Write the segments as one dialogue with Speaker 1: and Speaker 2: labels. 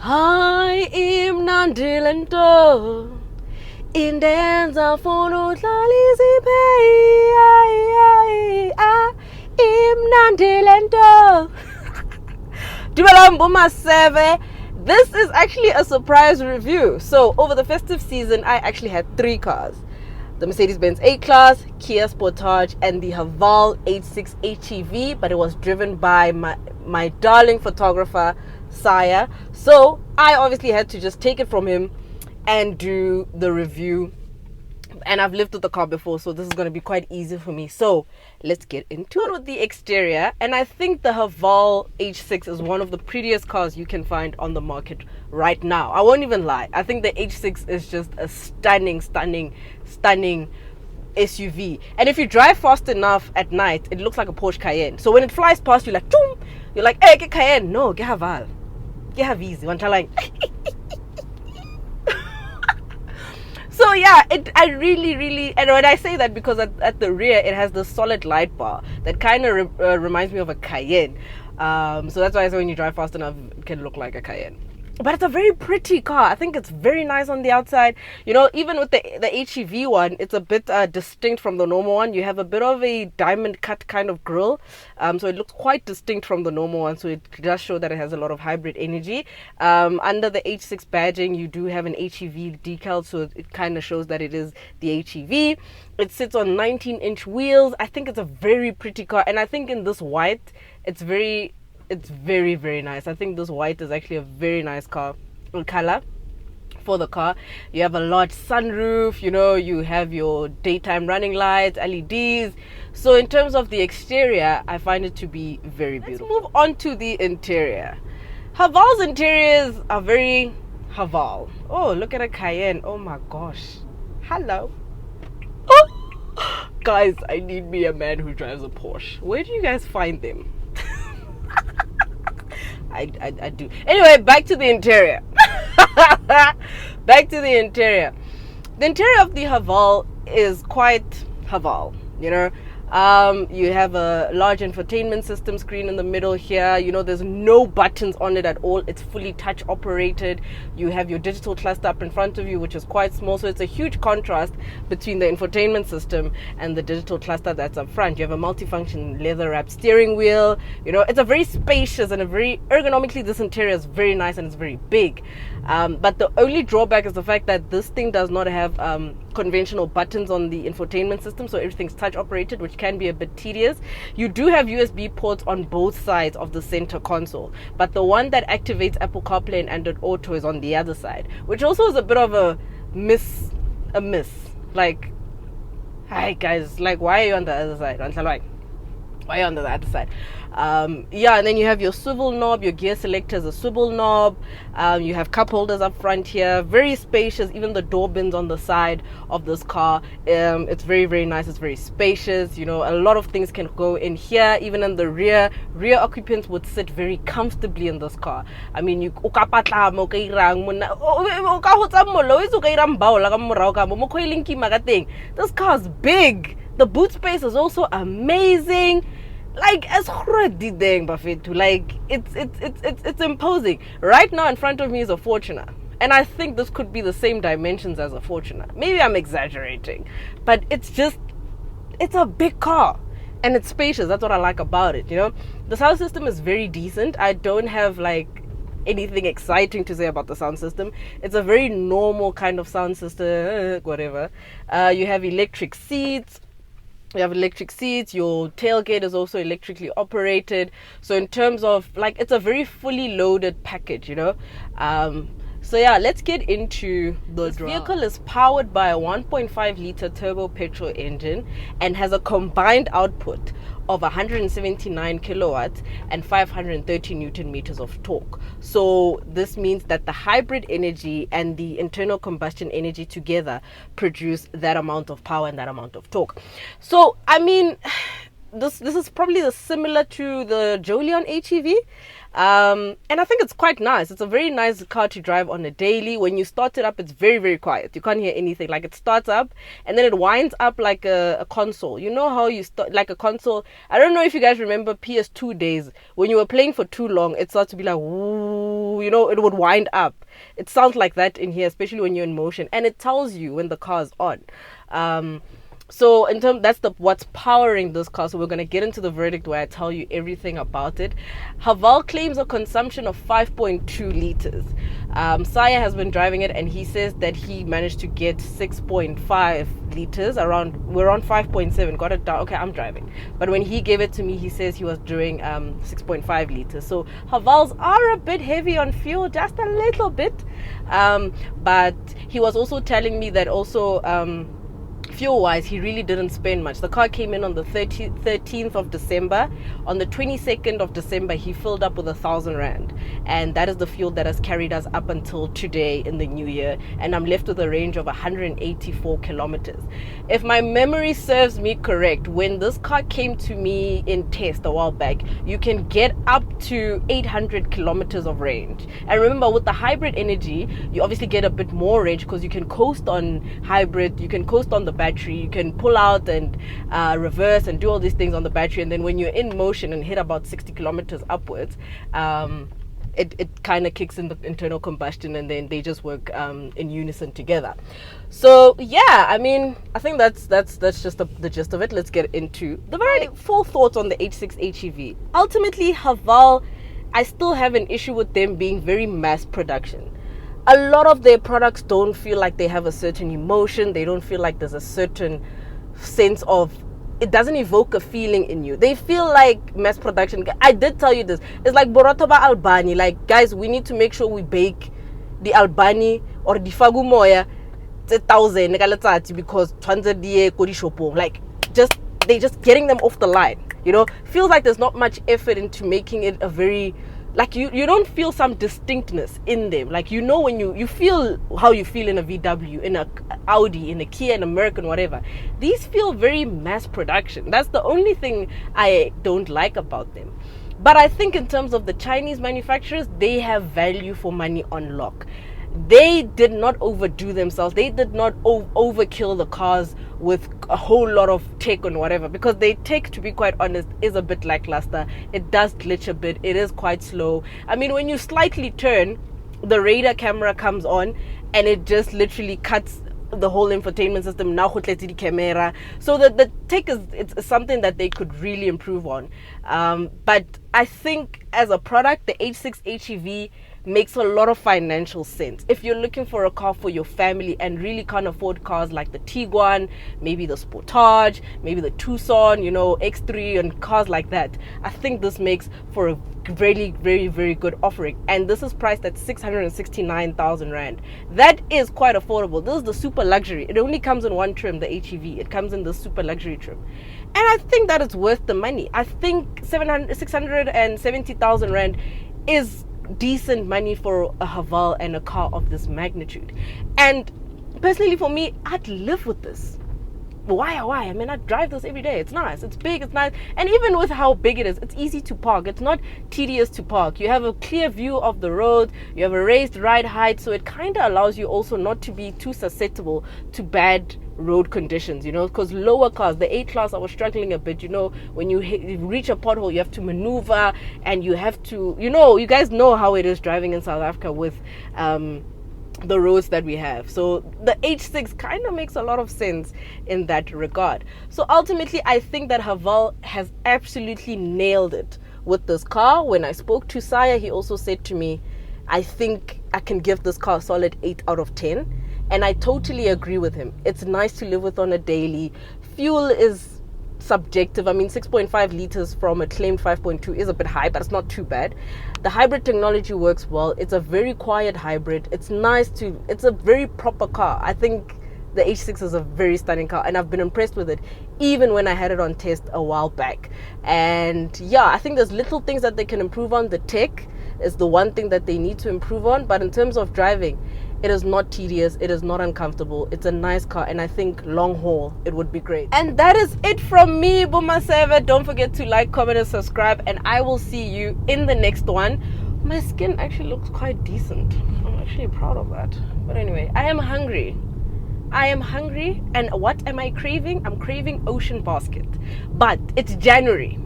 Speaker 1: Hi, imnandilento. Indenza fono tlalizi imnandilento. Dumelang Boma Seve. This is actually a surprise review. So over the festive season, I actually had 3 cars. The Mercedes-Benz A-Class, Kia Sportage, and the Haval H6 HEV, but it was driven by my darling photographer, Saya. So I obviously had to just take it from him and do the review. And I've lived with the car before, so this is going to be quite easy for me. So let's get into it with the exterior. And I think the Haval H6 is one of the prettiest cars you can find on the market right now. I won't even lie. I think the H6 is just a stunning SUV. And if you drive fast enough at night, it looks like a Porsche Cayenne. So when it flies past you, like, choom, you're like, hey, get Cayenne. No, get Haval. Get Havizi. One time like. So yeah, I really, and when I say that, because at the rear it has the solid light bar that kind of reminds me of a Cayenne. So that's why I say when you drive fast enough, it can look like a Cayenne. But it's a very pretty car. I think it's very nice on the outside. You know, even with the HEV one, it's a bit distinct from the normal one. You have a bit of a diamond cut kind of grille. So it looks quite distinct from the normal one. So it does show that it has a lot of hybrid energy. Under the H6 badging, you do have an HEV decal. So it kind of shows that it is the HEV. It sits on 19-inch wheels. I think it's a very pretty car. And I think in this white, it's very nice. I think this white is actually a very nice color for the car. You have a large sunroof, you know, you have your daytime running lights, LEDs. So in terms of the exterior, I find it to be very beautiful. Let's move on to the interior. Haval's interiors are very Haval. Oh, look at a Cayenne. Oh my gosh. Hello. Guys, I need me a man who drives a Porsche. Where do you guys find them? I do. Anyway, back to the interior. Back to the interior. The interior of the Haval is quite Haval, you know. You have a large infotainment system screen in the middle here. You know, there's no buttons on it at all. It's fully touch operated. You have your digital cluster up in front of you, which is quite small. So it's a huge contrast between the infotainment system and the digital cluster that's up front. You have a multifunction leather wrapped steering wheel. You know, it's a very spacious and a very ergonomically, this interior is very nice and it's very big. But the only drawback is the fact that this thing does not have conventional buttons on the infotainment system, so everything's touch operated, which can be a bit tedious. You do have USB ports on both sides of the center console, but the one that activates Apple CarPlay and Android Auto is on the other side, which also is a bit of a miss. Like, hi guys, like, why are you on the other side? Why are you on the other side? Yeah, and then you have your swivel knob. Your gear selector is a swivel knob. You have cup holders up front here, very spacious. Even the door bins on the side of this car, it's very nice. It's very spacious. You know, a lot of things can go in here. Even in the rear occupants would sit very comfortably in this car. I mean, this car is big. The boot space is also amazing. Like, as like, it's imposing. Right now in front of me is a Fortuner, and I think this could be the same dimensions as a Fortuner. Maybe I'm exaggerating, but it's a big car and it's spacious. That's what I like about it. You know, the sound system is very decent. I don't have like anything exciting to say about the sound system. It's a very normal kind of sound system, whatever. You have electric seats. Your tailgate is also electrically operated. So in terms of, like, it's a very fully loaded package, you know. So yeah, let's get into the drive. This vehicle is powered by a 1.5 liter turbo petrol engine and has a combined output of 179 kilowatts and 530 newton meters of torque. So this means that the hybrid energy and the internal combustion energy together produce that amount of power and that amount of torque. So I mean, this is probably similar to the Jolion HEV. And I think it's quite nice. It's a very nice car to drive on a daily. When you start it up, it's very, very quiet. You can't hear anything. Like, it starts up and then it winds up like a console. You know how you start like a console? I don't know if you guys remember PS2 days. When you were playing for too long, it starts to be like, woo, you know, it would wind up. It sounds like that in here, especially when you're in motion. And it tells you when the car is on. So in terms, that's what's powering this car. So we're going to get into the verdict where I tell you everything about it. Haval claims a consumption of 5.2 liters. Saya has been driving it and he says that he managed to get 6.5 liters. We're on 5.7. Got it down. Okay, I'm driving. But when he gave it to me, he says he was doing 6.5 liters. So Havals are a bit heavy on fuel, just a little bit. But he was also telling me that also fuel wise, he really didn't spend much. The car came in on the 13th of December. On the 22nd of December, he filled up with 1,000 rand, and that is the fuel that has carried us up until today in the new year. And I'm left with a range of 184 kilometers. If my memory serves me correct, when this car came to me in test a while back, you can get up to 800 kilometers of range. And remember, with the hybrid energy, you obviously get a bit more range because you can coast on hybrid, you can coast on the battery, you can pull out and reverse and do all these things on the battery, and then when you're in motion and hit about 60 kilometers upwards, it kind of kicks in the internal combustion, and then they just work in unison together. So yeah, I mean, I think that's just the gist of it. Let's get into the very full thoughts on the H6 HEV. Ultimately, Haval, I still have an issue with them being very mass production. A lot of their products don't feel like they have a certain emotion. They don't feel like there's a certain sense of, it doesn't evoke a feeling in you. They feel like mass production. I did tell you this. It's like Borotoba Albani. Like, guys, we need to make sure we bake the Albani or the Fagumoya 1,000 because like, they just getting them off the line. You know, feels like there's not much effort into making it a very, like, you don't feel some distinctness in them. Like, you know, when you feel how you feel in a VW, in a Audi, in a Kia, in American, whatever. These feel very mass production. That's the only thing I don't like about them. But I think in terms of the Chinese manufacturers, they have value for money on lock. They did not overdo themselves. They did not overkill the cars with a whole lot of tech and whatever, because their tech, to be quite honest, is a bit lackluster. It does glitch a bit. It is quite slow. I mean, when you slightly turn, the radar camera comes on and it just literally cuts the whole infotainment system. Now camera. So the tech it's something that they could really improve on. But I think as a product, the H6 HEV makes a lot of financial sense. If you're looking for a car for your family and really can't afford cars like the Tiguan, maybe the Sportage, maybe the Tucson, you know, X3 and cars like that, I think this makes for a really very, very good offering. And this is priced at 669,000 rand. That is quite affordable. This is the super luxury. It only comes in one trim, the HEV. It comes in the super luxury trim, and I think that it's worth the money. I think 670,000 rand is decent money for a Haval and a car of this magnitude. And personally, for me, I'd live with this. Why? I mean, I drive this every day. It's nice, it's big, it's nice. And even with how big it is, it's easy to park. It's not tedious to park. You have a clear view of the road, you have a raised ride height, so it kind of allows you also not to be too susceptible to bad road conditions, you know, because lower cars, the A-Class, I was struggling a bit, you know, when you reach a pothole, you have to maneuver, and you have to, you know, you guys know how it is driving in South Africa with the roads that we have. So the H6 kind of makes a lot of sense in that regard. So ultimately, I think that Haval has absolutely nailed it with this car. When I spoke to Saya, he also said to me, I think I can give this car a solid 8 out of 10. And I totally agree with him. It's nice to live with on a daily. Fuel is subjective. I mean, 6.5 liters from a claimed 5.2 is a bit high, but it's not too bad. The hybrid technology works well. It's a very quiet hybrid. It's nice to, it's a very proper car. I think the H6 is a very stunning car, and I've been impressed with it even when I had it on test a while back. And yeah, I think there's little things that they can improve on. The tech is the one thing that they need to improve on, but in terms of driving, It is not tedious. It is not uncomfortable. It's a nice car, and I think long haul it would be great. And that is it from me, Buma Server. Don't forget to like, comment, and subscribe, and I will see you in the next one. My skin actually looks quite decent. I'm actually proud of that. But anyway, I am hungry. And what am I craving? I'm craving Ocean Basket. But it's January.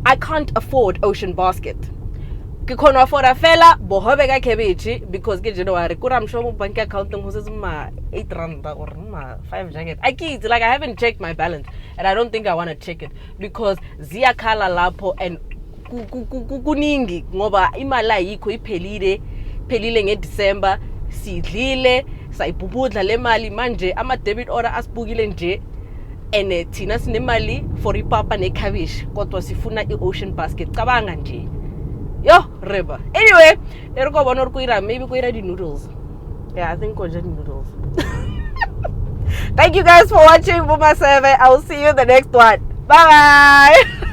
Speaker 1: I can't afford Ocean Basket. Ke khona afford fela bohobe ka cabbage because ke January kura I'm sure bank account ngose ma 8 rand or ma 5 jacket. I haven't checked my balance, and I don't think I want to check it because ziyakhala lapho and kuningi ngoba imali ayikho iphelile ngeDecember sidlile sayibhubudla le mali manje ama debit order asibukile nje ene thina sinemali for ipapa necabbage kodwa sifuna iOcean Basket cabanga nje yo reba. Anyway, maybe kuira the noodles. Yeah, I think the noodles. Thank you guys for watching Buma Server. I will see you in the next one. Bye bye.